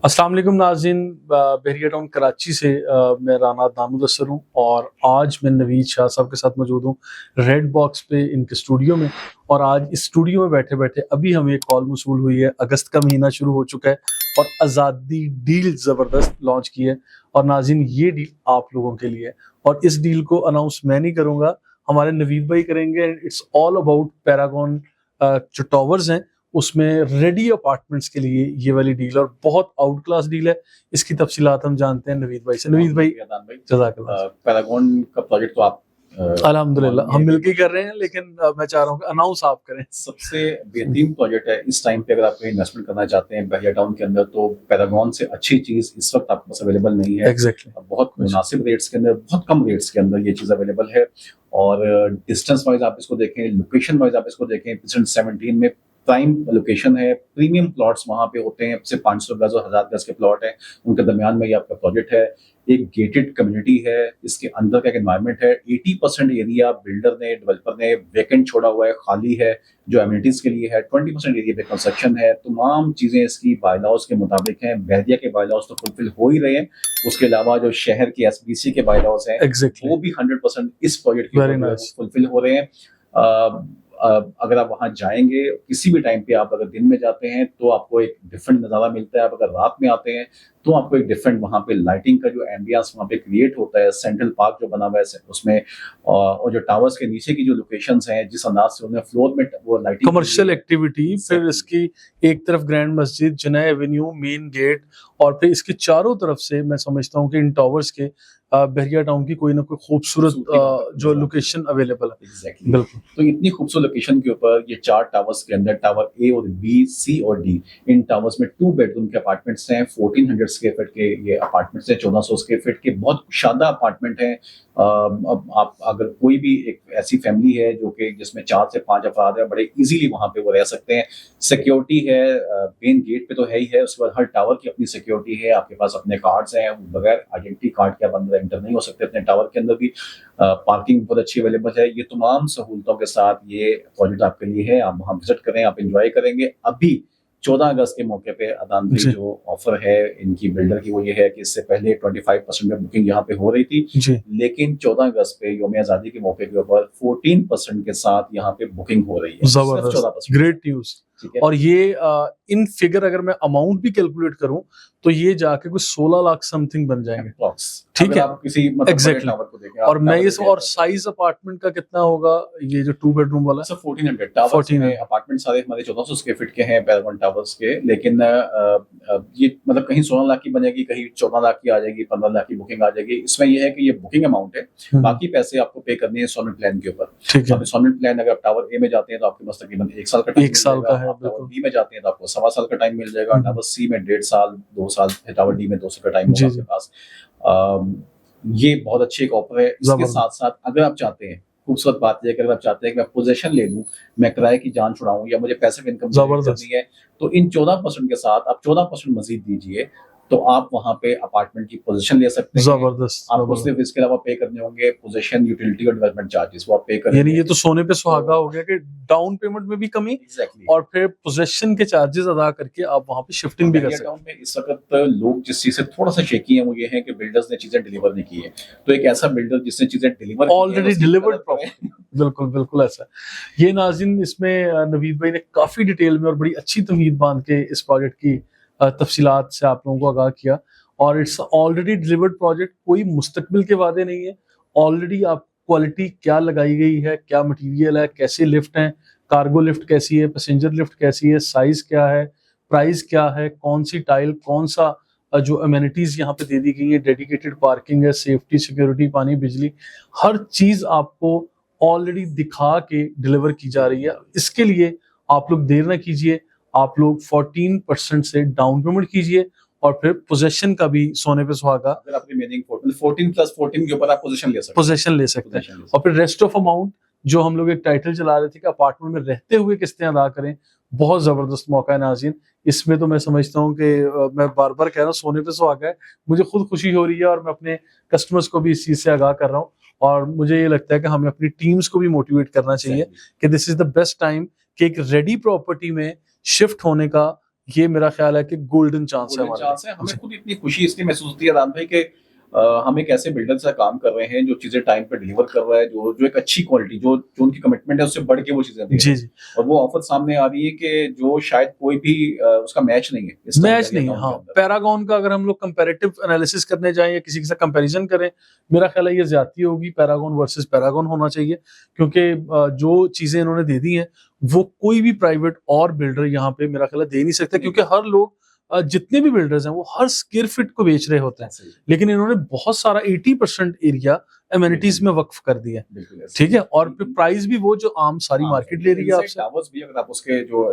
अस्सलाम वालेकुम नाज़रीन, बहरिया टाउन कराची से मैं राना दामुदस्सर हूँ और आज मैं नवीद शाह साहब के साथ मौजूद हूँ रेड बॉक्स पे इनके स्टूडियो में। और आज इस स्टूडियो में बैठे बैठे अभी हमें एक कॉल मौसूल हुई है। अगस्त का महीना शुरू हो चुका है और आज़ादी डील ज़बरदस्त लॉन्च की है और नाज़रीन ये डील आप लोगों के लिए है और इस डील को अनाउंस मैं नहीं करूँगा, हमारे नवीद भाई करेंगे। इट्स ऑल अबाउट पैरागॉन जो टावर्स हैं उसमें रेडी अपार्टमेंट्स के लिए ये वाली डील और बहुत आउट क्लास डील है। इसकी तफसीलात हम जानते हैं नवीद भाई से। नवीद भाई, जज़ाकल्लाह। पैरागॉन का प्रोजेक्ट तो आप अल्हम्दुलिल्लाह हम मिलके कर रहे हैं, लेकिन मैं चाह रहा हूँ कि अनाउंस आप करें। सबसे बेहतरीन प्रोजेक्ट है इस टाइम पे। अगर आप इन्वेस्टमेंट करना चाहते हैं बहरिया टाउन के अंदर, तो पैरागॉन से अच्छी चीज इस वक्त आपके पास अवेलेबल नहीं है। एग्जैक्टली बहुत मुनासिब रेट्स के अंदर, बहुत कम रेट्स के अंदर ये चीज अवेलेबल है। और डिस्टेंस वाइज आप इसको देखें, लोकेशन वाइज आप इसको देखें, 17 में प्राइम लोकेशन है। प्रीमियम प्लॉट्स वहां पे होते हैं, सिर्फ 500 गज और 1000 गज के प्लॉट हैं, उनके दरमियान में ये आपका प्रोजेक्ट है। एक गेटेड कम्युनिटी है, इसके अंदर का एक एनवायरनमेंट है। 80% एरिया बिल्डर ने, डेवलपर ने वेकेंट छोड़ा हुआ है, खाली है, जो एमिनिटीज के लिए है। 20% एरिया पे कंस्ट्रक्शन है। तमाम चीजें इसकी बायलॉज के मुताबिक हैं। बहरिया के बायलॉज तो फुलफिल हो ही रहे हैं, उसके अलावा जो शहर के एसबीसी के बायलॉज हैं वो भी 100% इस प्रोजेक्ट के फुलफिल हो रहे हैं। अगर आप वहां जाएंगे किसी भी टाइम पे, आप अगर दिन में जाते हैं तो आपको एक डिफरेंट नज़ारा मिलता है। आप अगर रात में आते हैं तो आपको एक डिफरेंट वहां पे लाइटिंग का जो एम्बियंस वहां पे क्रिएट होता है। सेंट्रल पार्क जो बना हुआ है उसमें, और जो टावर्स के नीचे की जो लोकेशंस हैं, जिस अंदाज से उन्हें फ्लोर में वो लाइटिंग, कमर्शियल एक्टिविटी, फिर इसकी एक तरफ ग्रैंड मस्जिद, जुनैद एवेन्यू, मेन गेट, और फिर इसके चारों तरफ से मैं समझता हूँ कि इन टावर्स के बहरिया टाउन की कोई ना कोई खूबसूरत जो लोकेशन अवेलेबल है। एग्जैक्टली, बिल्कुल। तो इतनी खूबसूरत लोकेशन के ऊपर ये 4 टावर्स के अंदर, टावर ए और बी, सी और डी, इन टावर्स में 2 बेडरूम के अपार्टमेंट्स हैं। 1400 स्क्वायर फीट के ये अपार्टमेंट्स हैं, 1400 स्क्वायर फीट के बहुत शानदार अपार्टमेंट हैं। अब आप अगर कोई भी एक ऐसी फैमिली है जो कि जिसमें 4 से 5 अफराद है, बड़े इजीली वहां पे वो रह सकते हैं। सिक्योरिटी है, मेन गेट पे तो है ही है, उसके बाद हर टावर की अपनी सिक्योरिटी है। आपके पास अपने कार्ड्स हैं, बगैर आइडेंटिटी कार्ड के आप अंदर एंटर नहीं हो सकते अपने टावर के अंदर भी। पार्किंग बहुत अच्छी अवेलेबल है। ये तमाम सहूलतों के साथ ये प्रोजेक्ट आपके लिए है। आप वहां विजिट करें, आप इंजॉय करेंगे। अभी 14 अगस्त के मौके पे अदान भाई जो ऑफर है इनकी बिल्डर की, वो ये है कि इससे पहले 25% में बुकिंग यहाँ पे हो रही थी, लेकिन 14 अगस्त पे यौम आजादी के मौके के ऊपर 14% के साथ यहाँ पे बुकिंग हो रही है। जबरदस्त, ग्रेट न्यूज। और ये इन फिगर अगर मैं अमाउंट भी कैलकुलेट करूं तो ये जाके कुछ 16 लाख समथिंग बन जाएंगे। ठीक है, एग्जैक्टली। और मैं इस और साइज अपार्टमेंट का कितना होगा ये जो 2 बेडरूम वाला? 1400 टावर्स में अपार्टमेंट सारे हमारे 1400 स्क्वायर फीट के हैं पैरागॉन टावर्स के। लेकिन ये मतलब कहीं 16 लाख की बनेगी, कहीं 14 लाख की आ जाएगी, 15 लाख की बुकिंग आ जाएगी। इसमें ये है कि ये बुकिंग अमाउंट है, बाकी पैसे आपको पे करने हैं इंस्टॉलमेंट प्लान के ऊपर। इंस्टॉलमेंट प्लान अगर आप टावर ए में जाते हैं तो आपके पास तकरीबन 1 साल का है। टावर बी में जाते हैं तो आपको 1.25 साल का टाइम मिल जाएगा। टावर सी में 1.5 साल, 2 साल, टावर डी में 2 साल का टाइम होगा आपके पास। ये बहुत अच्छी एक ऑफर है। इसके साथ साथ अगर आप चाहते हैं, खूबसूरत बात है, अगर आप चाहते हैं कि मैं पोजीशन ले लूं, मैं किराए की जान छुड़ाऊं या मुझे पैसिव इनकम करनी है, तो इन 14% के साथ आप 14% मजीद दीजिए तो आप वहां पे अपार्टमेंट की पोजीशन ले सकते हैं। जबरदस्त। आपको सिर्फ इसके अलावा पे करने होंगे पोजीशन, यूटिलिटी और डेवलपमेंट चार्जेस, वो आप पे करेंगे। यानी ये तो सोने पे सुहागा हो गया कि डाउन पेमेंट में भी कमी, और फिर पोजीशन के चार्जेस अदा करके आप वहां पे शिफ्टिंग भी कर सकते हैं। टाउन में इस वक्त लोग जिस चीज से थोड़ा सा शेकी है वो ये है कि बिल्डर्स ने चीजें डिलीवर नहीं की है। तो एक ऐसा बिल्डर जिसने चीजें डिलीवर ऑलरेडी डिलीवर्ड, बिल्कुल बिल्कुल ऐसा। ये नाज़रीन, इसमें नवीद भाई ने काफी डिटेल में और बड़ी अच्छी तमहीद बांध के इस प्रोजेक्ट की तफसीलात से आप लोगों को आगाह किया। और इट्स ऑलरेडी डिलीवर्ड प्रोजेक्ट, कोई मुस्तकबिल के वादे नहीं है। ऑलरेडी आप क्वालिटी क्या लगाई गई है, क्या मटेरियल है, कैसे लिफ्ट हैं, कार्गो लिफ्ट कैसी है, पैसेंजर लिफ्ट कैसी है, साइज क्या है, प्राइस क्या है, कौन सी टाइल, कौन सा जो अमेनिटीज यहाँ पे दे दी गई है, डेडिकेटेड पार्किंग है, सेफ्टी, सिक्योरिटी, पानी, बिजली, हर चीज आपको ऑलरेडी दिखा के डिलीवर की जा रही है। इसके लिए आप लोग देर ना कीजिए, आप लोग 14% से डाउन पेमेंट कीजिए और फिर पोजीशन का भी सोने पे सुहागा। अगर आप रिमेनिंग 14+14 के ऊपर आप पोजीशन ले सकते हैं। और फिर रेस्ट ऑफ अमाउंट जो हम लोग एक टाइटल चला रहे थे कि अपार्टमेंट में रहते हुए किस्तें अदा करें, बहुत जबरदस्त मौका है नाज़रीन। इसमें तो मैं समझता हूँ कि मैं बार बार कह रहा हूँ सोने पे सुहागा है। मुझे खुद खुशी हो रही है और मैं अपने कस्टमर्स को भी इस चीज से आगाह कर रहा हूँ। और मुझे ये लगता है कि हमें अपनी टीम्स को भी मोटिवेट करना चाहिए कि this is the best time कि एक रेडी प्रॉपर्टी में शिफ्ट होने का ये मेरा ख्याल है कि गोल्डन चांस है गोल्डन हमारे चांस है। लिए। हमें खुद इतनी खुशी इसलिए महसूस होती है राम भाई कि हम एक ऐसे बिल्डर से काम कर रहे हैं जो चीजें टाइम पे डिलीवर कर रहा है, जो जो एक अच्छी क्वालिटी, जो जो उनकी कमिटमेंट है उससे बढ़ के वो चीजें दे रहा जी है। जी, और वो ऑफर सामने आ रही है कि जो शायद कोई भी उसका मैच नहीं है इस टाइम मैच पे नहीं है। account हाँ, के अंदर। पैरागॉन का अगर हम लोग कंपैरेटिव एनालिसिस करने जाएं या किसी के साथ कंपैरिजन करें, मेरा ख्याल है ये ज्यादती होगी। पैरागॉन वर्सेस पैरागॉन होना चाहिए, क्योंकि जो चीजें इन्होंने दे दी हैं वो कोई भी प्राइवेट और बिल्डर यहाँ पे मेरा ख्याल है दे नहीं सकता, क्योंकि हर लोग जितने भी बिल्डर्स हैं वो हर स्क्वायर फीट को बेच रहे होते हैं, ऐसे ही, लेकिन इन्होंने बहुत सारा 80% एरिया एमिनिटीज में वक्फ कर दिया है। बिल्कुल ऐसे। ठीक है, और फिर प्राइस भी वो जो आम सारी हाँ, मार्केट ले रही है इनसाइड आपसे। टावर्स भी अगर आप उसके जो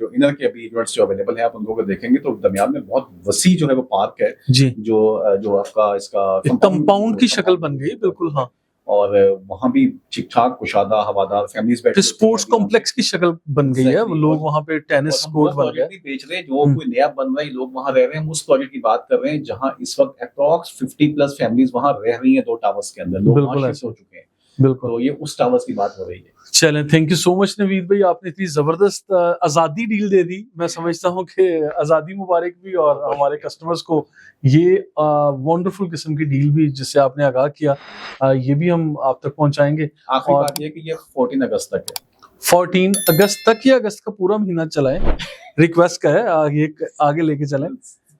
जो इनर के अभी यूनिट्स जो अवेलेबल है आप उनको अगर देखेंगे तो दरमियान में बहुत वसी जो है वो पार्क है, जी, जो आपका इसका कंपाउंड की शक्ल बन गई, बिल्कुल। हाँ, और वहां भी ठीक ठाक कुशादा हवादार फैमिलीज बैठी होती स्पोर्ट्स हैं अभी कॉम्प्लेक्स की शक्ल बन गई है। वो Exactly, लोग और- वहां पे टेनिस और हम कोर्ट वो बन गया। प्रोजेक्ट नहीं बेच रहे जो हम्म। कोई नया बन रहा है, लोग वहां रह रहे हैं। हम उस प्रोजेक्ट की बात कर रहे हैं जहां इस वक्त अप्रॉक्स 50+ फैमिलीज वहां रह रही हैं, 2 टावर्स के अंदर लोग बिल्कुल वहां ऐसे। शिफ्ट हो चुके हैं। बिल्कुल। तो ये उस टावर्स की बात हो रही है। चलें, thank you so much Naveed भाई, आपने इतनी जबरदस्त आजादी डील दे दी। मैं समझता हूँ कि आजादी मुबारक भी, और हमारे कस्टमर्स को ये वंडरफुल किस्म की डील भी जिससे आपने आगाह किया, ये भी हम आप तक पहुंचाएंगे। आखिरी और- बात ये कि ये 14 अगस्त तक है। 14 अगस्त तक या अगस्त का पूरा महीना चलाएं, रिक्वेस्ट का है, आगे लेके चलें,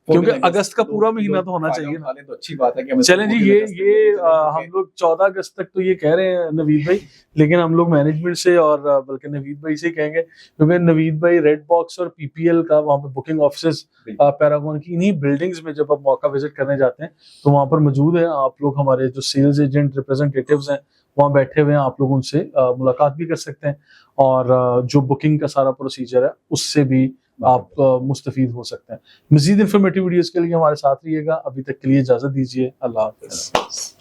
क्योंकि 14 अगस्त का पूरा लोग महीना तो होना फायदा चाहिए। उठा लें तो अच्छी बात है कि हमें चलें जी, 14 ये अगस्त तक ये लेके चलें, हम लोग 14 अगस्त तक तो ये कह रहे हैं नवीद भाई, लेकिन हम लोग मैनेजमेंट से और बल्कि नवीद भाई से कहेंगे, क्योंकि नवीद भाई रेड बॉक्स और पीपीएल का वहाँ पे बुकिंग ऑफिस पैरागॉन की इन्हीं बिल्डिंग्स में जब आप मौका विजिट करने जाते हैं तो वहाँ पर मौजूद है। आप लोग हमारे जो सेल्स एजेंट रिप्रेजेंटेटिव्स हैं वहाँ बैठे हुए हैं, आप लोग उनसे मुलाकात भी कर सकते हैं, और जो बुकिंग का सारा प्रोसीजर है उससे भी आप मुस्तफीद हो सकते हैं। मजीद इंफॉर्मेटिव वीडियोस के लिए हमारे साथ रहिएगा। अभी तक के लिए इजाजत दीजिए। अल्लाह हाफिज।